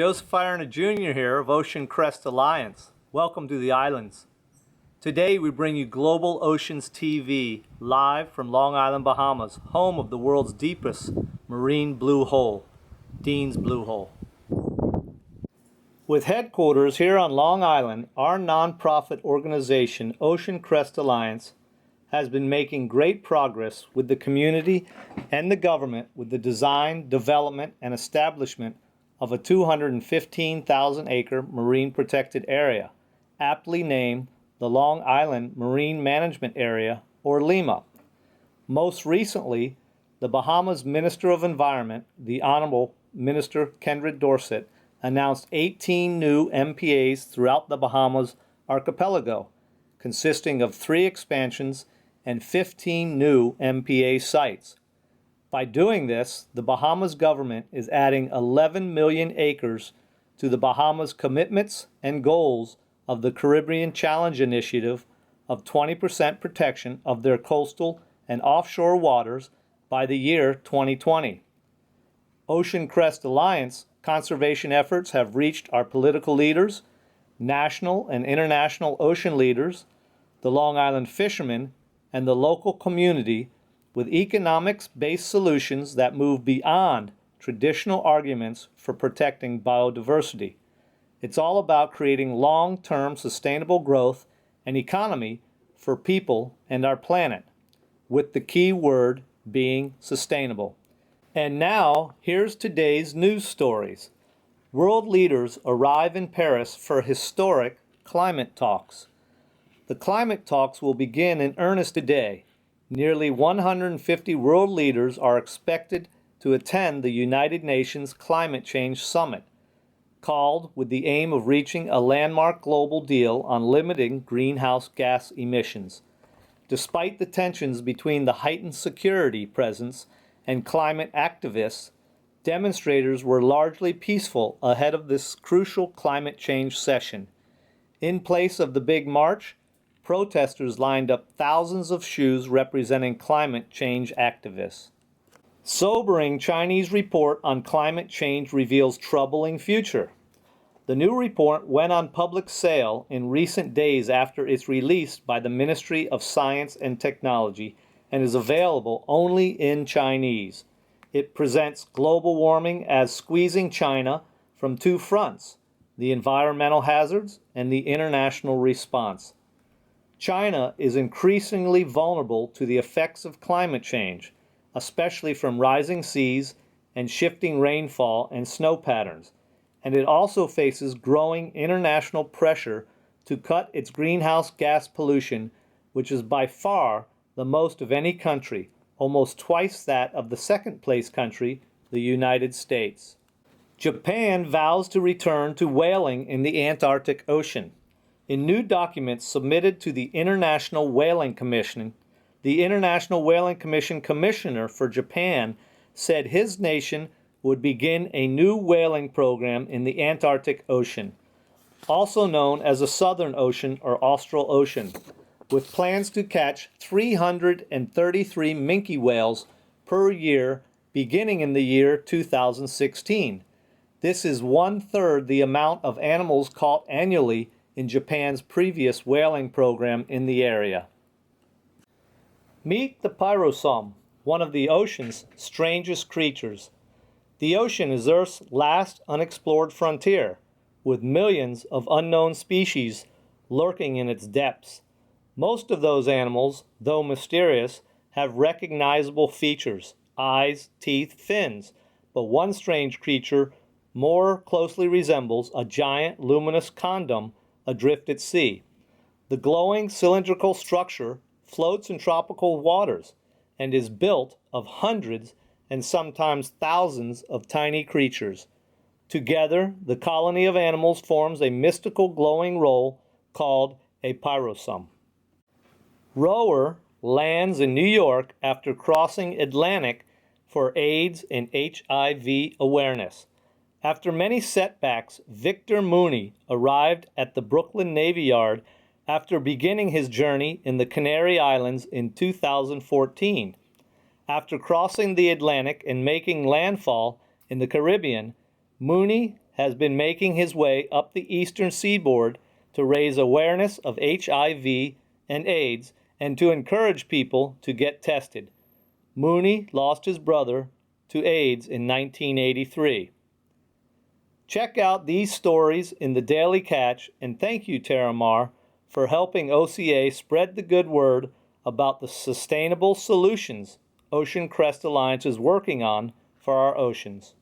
Joseph Ierna Jr. here of Ocean CREST Alliance. Welcome to the islands. Today we bring you Global Oceans TV live from Long Island, Bahamas, home of the world's deepest marine blue hole, Dean's Blue Hole. With headquarters here on Long Island, our nonprofit organization, Ocean CREST Alliance, has been making great progress with the community and the government with the design, development, and establishment of a 215,000-acre marine protected area, aptly named the Long Island Marine Management Area, or LIMMA. Most recently, the Bahamas Minister of Environment, the Honorable Minister Kenred Dorsett, announced 18 new MPAs throughout the Bahamas archipelago, consisting of 3 expansions and 15 new MPA sites. By doing this, the Bahamas Government is adding 11 million acres to the Bahamas commitments and goals of the Caribbean Challenge Initiative of 20% protection of their coastal and offshore waters by the year 2020. Ocean CREST Alliance conservation efforts have reached our political leaders, national and international ocean leaders, the Long Island fishermen, and the local community with economics-based solutions that move beyond traditional arguments for protecting biodiversity. It's all about creating long-term sustainable growth and economy for people and our planet, with the key word being sustainable. And now, here's today's news stories. World leaders arrive in Paris for historic climate talks. The climate talks will begin in earnest today. Nearly 150 world leaders are expected to attend the United Nations Climate Change Summit, called with the aim of reaching a landmark global deal on limiting greenhouse gas emissions. Despite the tensions between the heightened security presence and climate activists, demonstrators were largely peaceful ahead of this crucial climate change session. In place of the big march, protesters lined up thousands of shoes representing climate change activists. Sobering Chinese report on climate change reveals troubling future. The new report went on public sale in recent days after its release by the Ministry of Science and Technology and is available only in Chinese. It presents global warming as squeezing China from 2 fronts, the environmental hazards and the international response. China is increasingly vulnerable to the effects of climate change, especially from rising seas and shifting rainfall and snow patterns, and it also faces growing international pressure to cut its greenhouse gas pollution, which is by far the most of any country, almost twice that of the second-place country, the United States. Japan vows to return to whaling in the Antarctic Ocean. In new documents submitted to the International Whaling Commission, the International Whaling Commission Commissioner for Japan said his nation would begin a new whaling program in the Antarctic Ocean, also known as the Southern Ocean or Austral Ocean, with plans to catch 333 minke whales per year beginning in the year 2016. This is 1/3 the amount of animals caught annually in Japan's previous whaling program in the area. Meet the Pyro, one of the ocean's strangest creatures. The ocean is Earth's last unexplored frontier, with millions of unknown species lurking in its depths. Most of those animals, though mysterious, have recognizable features: eyes, teeth, fins. But one strange creature more closely resembles a giant luminous condom adrift at sea. The glowing cylindrical structure floats in tropical waters and is built of hundreds and sometimes thousands of tiny creatures. Together, the colony of animals forms a mystical glowing roll called a pyrosome. Rower lands in New York after crossing Atlantic for AIDS and HIV awareness. After many setbacks, Victor Mooney arrived at the Brooklyn Navy Yard after beginning his journey in the Canary Islands in 2014. After crossing the Atlantic and making landfall in the Caribbean, Mooney has been making his way up the eastern seaboard to raise awareness of HIV and AIDS and to encourage people to get tested. Mooney lost his brother to AIDS in 1983. Check out these stories in the Daily Catch, and thank you, Terramar, for helping OCA spread the good word about the sustainable solutions Ocean CREST Alliance is working on for our oceans.